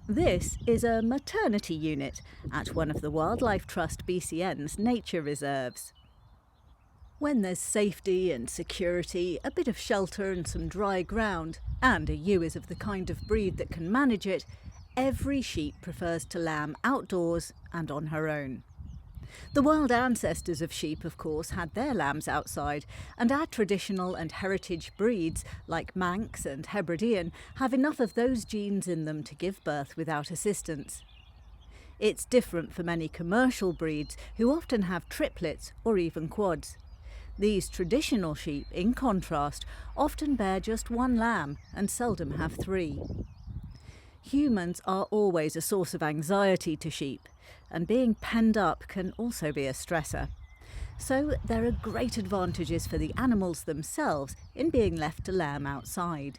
This is a maternity unit at one of the Wildlife Trust BCN's nature reserves. When there's safety and security, a bit of shelter and some dry ground, and a ewe is of the kind of breed that can manage it, every sheep prefers to lamb outdoors and on her own. The wild ancestors of sheep, of course, had their lambs outside, and our traditional and heritage breeds, like Manx and Hebridean, have enough of those genes in them to give birth without assistance. It's different for many commercial breeds, who often have triplets or even quads. These traditional sheep, in contrast, often bear just one lamb and seldom have three. Humans are always a source of anxiety to sheep, and being penned up can also be a stressor. So there are great advantages for the animals themselves in being left to lamb outside.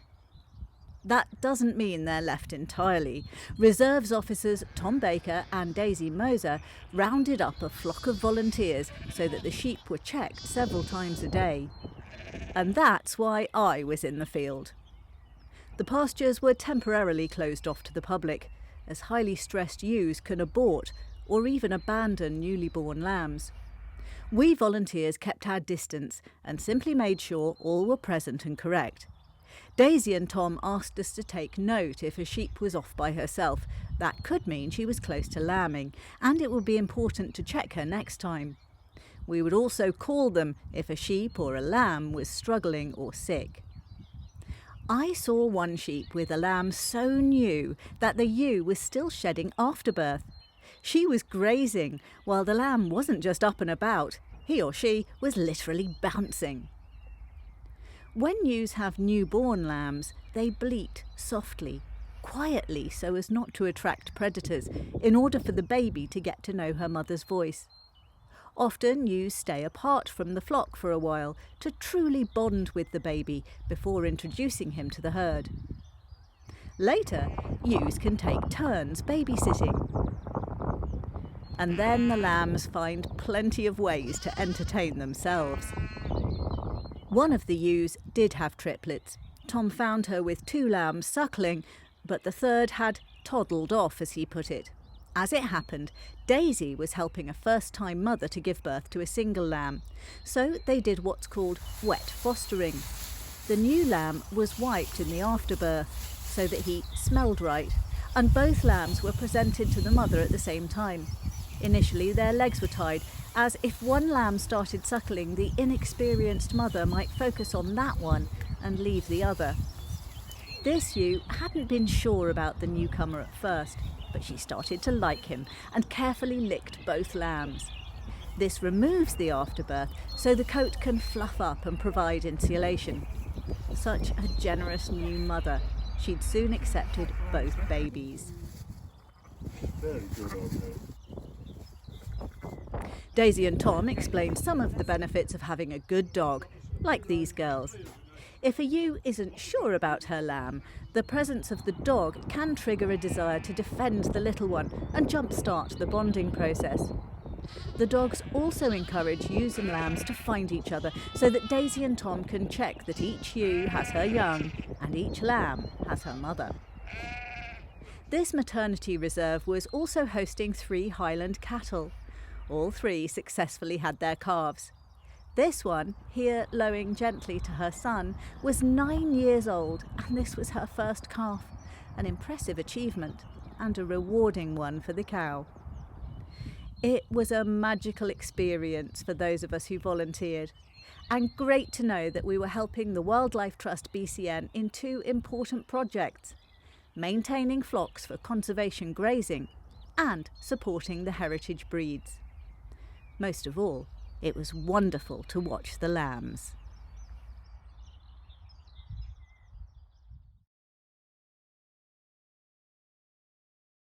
That doesn't mean they're left entirely. Reserves officers Tom Baker and Daisy Moser rounded up a flock of volunteers so that the sheep were checked several times a day. And that's why I was in the field. The pastures were temporarily closed off to the public, as highly stressed ewes can abort or even abandon newly born lambs. We volunteers kept our distance and simply made sure all were present and correct. Daisy and Tom asked us to take note if a sheep was off by herself. That could mean she was close to lambing, and it would be important to check her next time. We would also call them if a sheep or a lamb was struggling or sick. I saw one sheep with a lamb so new that the ewe was still shedding afterbirth. She was grazing, while the lamb wasn't just up and about, he or she was literally bouncing. When ewes have newborn lambs, they bleat softly, quietly so as not to attract predators, in order for the baby to get to know her mother's voice. Often ewes stay apart from the flock for a while to truly bond with the baby before introducing him to the herd. Later, ewes can take turns babysitting. And then the lambs find plenty of ways to entertain themselves. One of the ewes did have triplets. Tom found her with two lambs suckling, but the third had toddled off, as he put it. As it happened, Daisy was helping a first-time mother to give birth to a single lamb, so they did what's called wet fostering. The new lamb was wiped in the afterbirth so that he smelled right, and both lambs were presented to the mother at the same time. Initially, their legs were tied, as if one lamb started suckling, the inexperienced mother might focus on that one and leave the other. This ewe hadn't been sure about the newcomer at first, but she started to like him and carefully licked both lambs. This removes the afterbirth so the coat can fluff up and provide insulation. Such a generous new mother. She'd soon accepted both babies. Very good on her. Daisy and Tom explained some of the benefits of having a good dog, like these girls. If a ewe isn't sure about her lamb, the presence of the dog can trigger a desire to defend the little one and jumpstart the bonding process. The dogs also encourage ewes and lambs to find each other so that Daisy and Tom can check that each ewe has her young and each lamb has her mother. This maternity reserve was also hosting 3 Highland cattle. All 3 successfully had their calves. This one, here lowing gently to her son, was 9 years old, and this was her first calf, an impressive achievement and a rewarding one for the cow. It was a magical experience for those of us who volunteered, and great to know that we were helping the Wildlife Trust BCN in 2 important projects: maintaining flocks for conservation grazing and supporting the heritage breeds. Most of all, it was wonderful to watch the lambs.